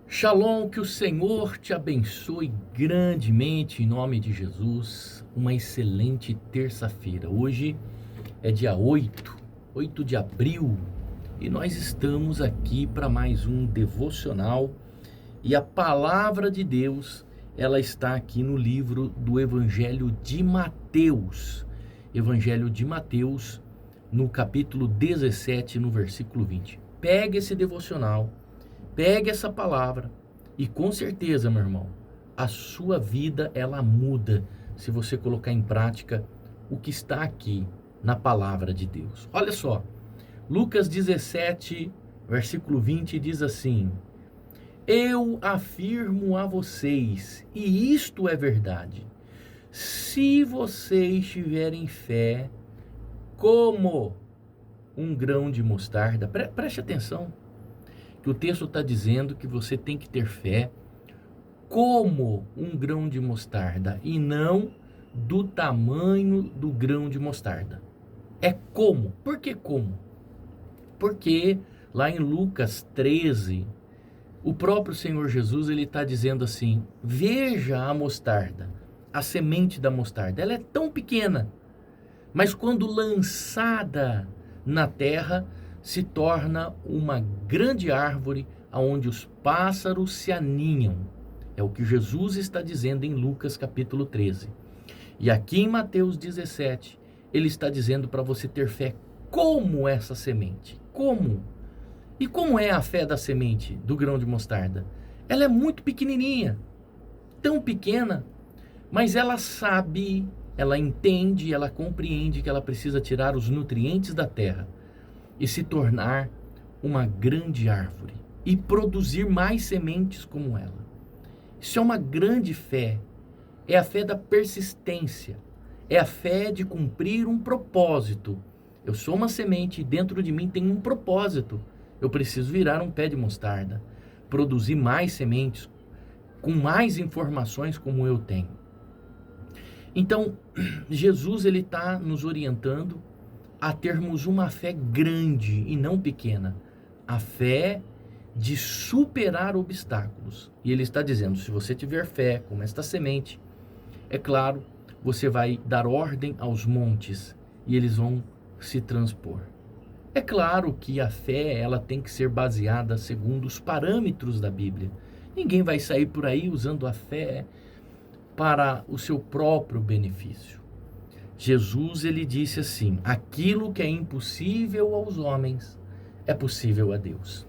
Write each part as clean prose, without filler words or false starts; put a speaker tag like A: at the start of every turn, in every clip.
A: Shalom, que o Senhor te abençoe grandemente em nome de Jesus. Uma excelente terça-feira. Hoje é dia 8 de abril, e nós estamos aqui para mais um devocional. E a palavra de Deus, ela está aqui no livro do Evangelho de Mateus. Evangelho de Mateus, no capítulo 17, no versículo 20. Pegue esse devocional. Pegue essa palavra e com certeza, meu irmão, a sua vida ela muda se você colocar em prática o que está aqui na palavra de Deus. Olha só, Lucas 17, versículo 20 diz assim: Eu afirmo a vocês, e isto é verdade, se vocês tiverem fé como um grão de mostarda, preste atenção, que o texto está dizendo que você tem que ter fé como um grão de mostarda e não do tamanho do grão de mostarda. É como. Por que como? Porque lá em Lucas 13, o próprio Senhor Jesus ele está dizendo assim: veja a mostarda, a semente da mostarda, ela é tão pequena, mas quando lançada na terra, se torna uma grande árvore aonde os pássaros se aninham. É o que Jesus está dizendo em Lucas capítulo 13. E aqui em Mateus 17, ele está dizendo para você ter fé como essa semente. Como? E como é a fé da semente do grão de mostarda? Ela é muito pequenininha, tão pequena, mas ela sabe, ela entende, ela compreende que ela precisa tirar os nutrientes da terra e se tornar uma grande árvore e produzir mais sementes como ela. Isso é uma grande fé, é a fé da persistência, é a fé de cumprir um propósito. Eu sou uma semente e dentro de mim tem um propósito. Eu preciso virar um pé de mostarda, produzir mais sementes com mais informações como eu tenho. Então, Jesus ele está nos orientando a termos uma fé grande e não pequena, a fé de superar obstáculos. E ele está dizendo, se você tiver fé como esta semente, é claro, você vai dar ordem aos montes e eles vão se transpor. É claro que a fé ela tem que ser baseada segundo os parâmetros da Bíblia. Ninguém vai sair por aí usando a fé para o seu próprio benefício. Jesus ele disse assim: aquilo que é impossível aos homens é possível a Deus.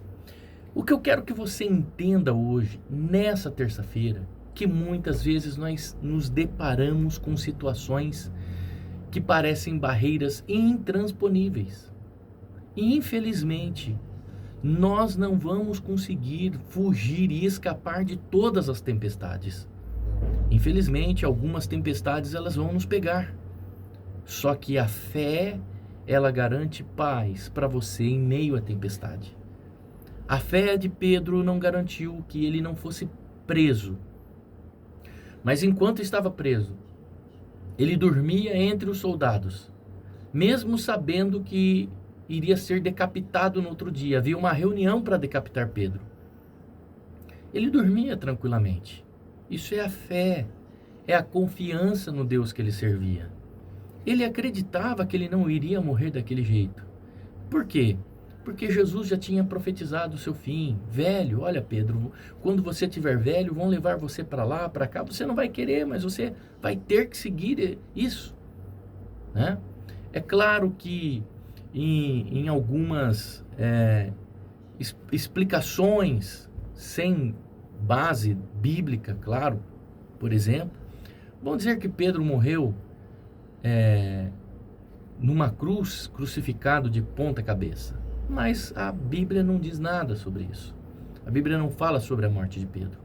A: O que eu quero que você entenda hoje, nessa terça-feira, que muitas vezes nós nos deparamos com situações que parecem barreiras intransponíveis. E infelizmente, nós não vamos conseguir fugir e escapar de todas as tempestades. Infelizmente, algumas tempestades elas vão nos pegar. Só que a fé, ela garante paz para você em meio à tempestade. A fé de Pedro não garantiu que ele não fosse preso. Mas enquanto estava preso, ele dormia entre os soldados, mesmo sabendo que iria ser decapitado no outro dia. Havia uma reunião para decapitar Pedro. Ele dormia tranquilamente. Isso é a fé, é a confiança no Deus que ele servia. Ele acreditava que ele não iria morrer daquele jeito. Por quê? Porque Jesus já tinha profetizado o seu fim. Velho, olha Pedro, quando você estiver velho, vão levar você para lá, para cá. Você não vai querer, mas você vai ter que seguir isso, né? É claro que em algumas explicações sem base bíblica, claro, por exemplo, vão dizer que Pedro morreu numa cruz, crucificado de ponta cabeça. Mas a Bíblia não diz nada sobre isso. A Bíblia não fala sobre a morte de Pedro.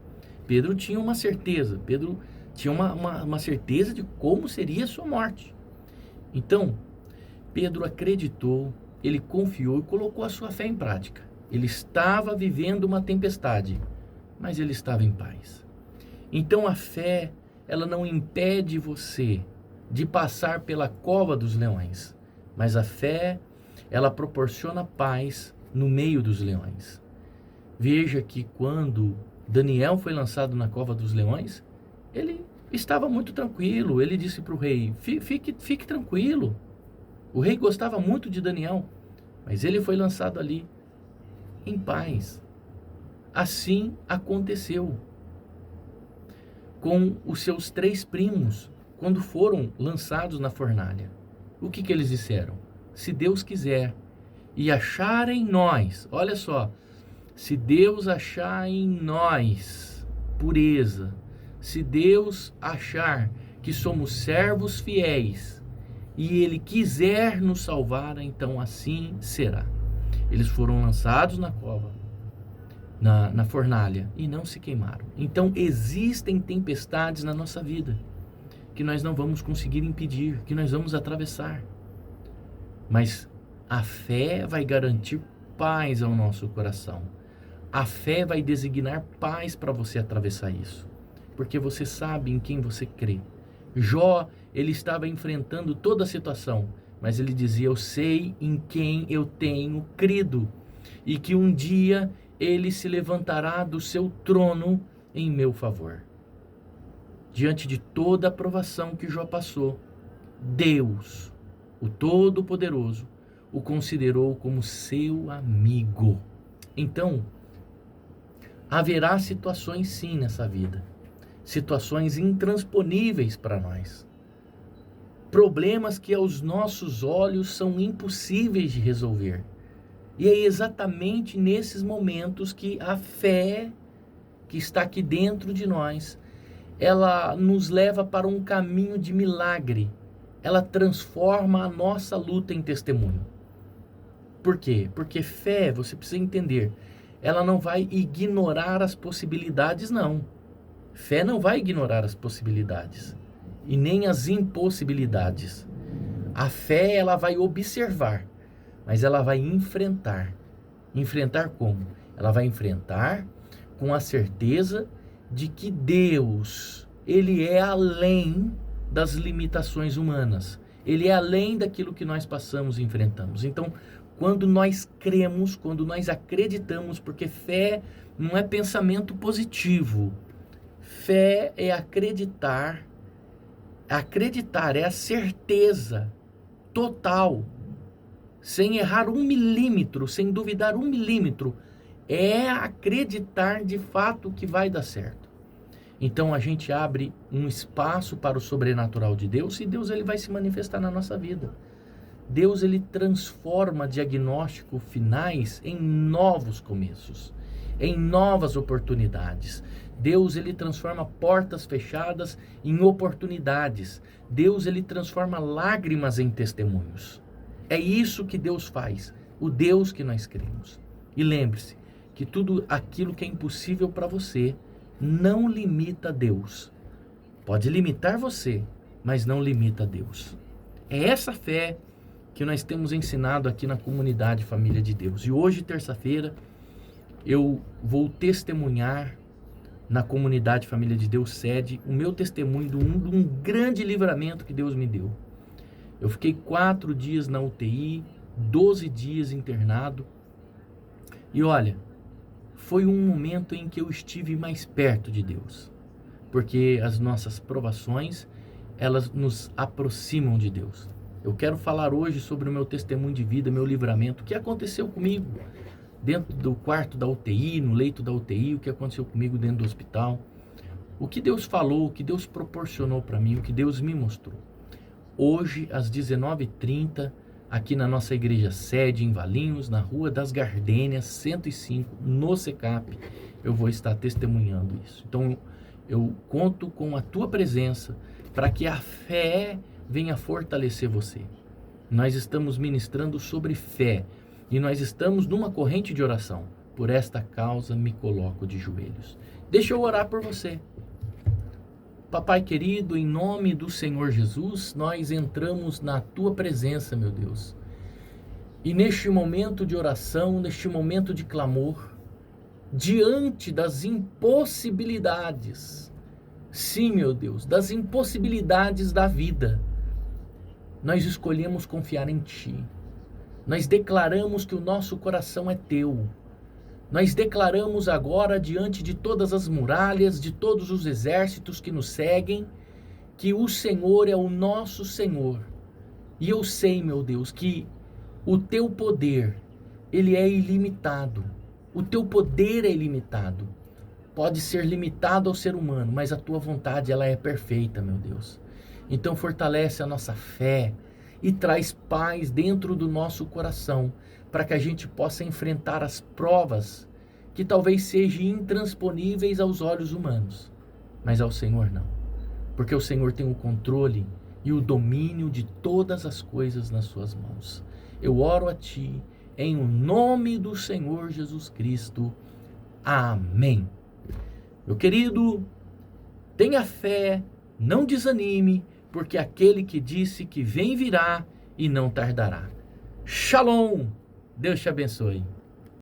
A: Pedro tinha uma certeza, Pedro tinha uma certeza de como seria a sua morte. Então, Pedro acreditou, ele confiou e colocou a sua fé em prática. Ele estava vivendo uma tempestade, mas ele estava em paz. Então a fé, ela não impede você de passar pela cova dos leões, mas a fé, ela proporciona paz no meio dos leões. Veja que quando Daniel foi lançado na cova dos leões, ele estava muito tranquilo. Ele disse para o rei: fique tranquilo. O rei gostava muito de Daniel, mas ele foi lançado ali em paz. Assim aconteceu com os seus 3 primos, quando foram lançados na fornalha. O que eles disseram? Se Deus quiser e achar em nós, olha só, se Deus achar em nós pureza, se Deus achar que somos servos fiéis e Ele quiser nos salvar, então assim será. Eles foram lançados na cova, na fornalha, e não se queimaram. Então existem tempestades na nossa vida que nós não vamos conseguir impedir, que nós vamos atravessar. Mas a fé vai garantir paz ao nosso coração. A fé vai designar paz para você atravessar isso, porque você sabe em quem você crê. Jó, ele estava enfrentando toda a situação, mas ele dizia: eu sei em quem eu tenho crido, e que um dia ele se levantará do seu trono em meu favor. Diante de toda a provação que Jó passou, Deus, o Todo-Poderoso, o considerou como seu amigo. Então, haverá situações sim nessa vida, situações intransponíveis para nós, problemas que aos nossos olhos são impossíveis de resolver. E é exatamente nesses momentos que a fé que está aqui dentro de nós, ela nos leva para um caminho de milagre. Ela transforma a nossa luta em testemunho. Por quê? Porque fé, você precisa entender, ela não vai ignorar as possibilidades, não. Fé não vai ignorar as possibilidades e nem as impossibilidades. A fé, ela vai observar, mas ela vai enfrentar. Enfrentar como? Ela vai enfrentar com a certeza de que Deus, Ele é além das limitações humanas. Ele é além daquilo que nós passamos e enfrentamos. Então, quando nós cremos, quando nós acreditamos, porque fé não é pensamento positivo. Fé é acreditar. Acreditar é a certeza total, sem errar 1 milímetro, sem duvidar 1 milímetro, é acreditar de fato que vai dar certo. Então a gente abre um espaço para o sobrenatural de Deus, e Deus, ele vai se manifestar na nossa vida. Deus, ele transforma diagnósticos finais em novos começos, em novas oportunidades. Deus, ele transforma portas fechadas em oportunidades. Deus, ele transforma lágrimas em testemunhos. É isso que Deus faz, o Deus que nós cremos. E lembre-se que tudo aquilo que é impossível para você não limita Deus. Pode limitar você, mas não limita Deus. É essa fé que nós temos ensinado aqui na comunidade Família de Deus. E hoje, terça-feira, eu vou testemunhar na comunidade Família de Deus sede o meu testemunho de um grande livramento que Deus me deu. Eu fiquei 4 dias na UTI, 12 dias internado. E olha, foi um momento em que eu estive mais perto de Deus. Porque as nossas provações, elas nos aproximam de Deus. Eu quero falar hoje sobre o meu testemunho de vida, meu livramento, o que aconteceu comigo dentro do quarto da UTI, no leito da UTI, o que aconteceu comigo dentro do hospital, o que Deus falou, o que Deus proporcionou para mim, o que Deus me mostrou. Hoje, às 19h30, aqui na nossa igreja sede, em Valinhos, na Rua das Gardênias, 105, no SECAP, eu vou estar testemunhando isso. Então, eu conto com a tua presença para que a fé venha fortalecer você. Nós estamos ministrando sobre fé e nós estamos numa corrente de oração. Por esta causa me coloco de joelhos. Deixa eu orar por você. Papai querido, em nome do Senhor Jesus, nós entramos na tua presença, meu Deus. E neste momento de oração, neste momento de clamor, diante das impossibilidades, sim, meu Deus, das impossibilidades da vida, nós escolhemos confiar em Ti. Nós declaramos que o nosso coração é Teu. Nós declaramos agora, diante de todas as muralhas, de todos os exércitos que nos seguem, que o Senhor é o nosso Senhor. E eu sei, meu Deus, que o teu poder, ele é ilimitado. O teu poder é ilimitado. Pode ser limitado ao ser humano, mas a tua vontade, ela é perfeita, meu Deus. Então fortalece a nossa fé e traz paz dentro do nosso coração, para que a gente possa enfrentar as provas que talvez sejam intransponíveis aos olhos humanos, mas ao Senhor não. Porque o Senhor tem o controle e o domínio de todas as coisas nas suas mãos. Eu oro a Ti, em o nome do Senhor Jesus Cristo. Amém. Meu querido, tenha fé, não desanime, porque aquele que disse que vem virá e não tardará. Shalom! Deus te abençoe.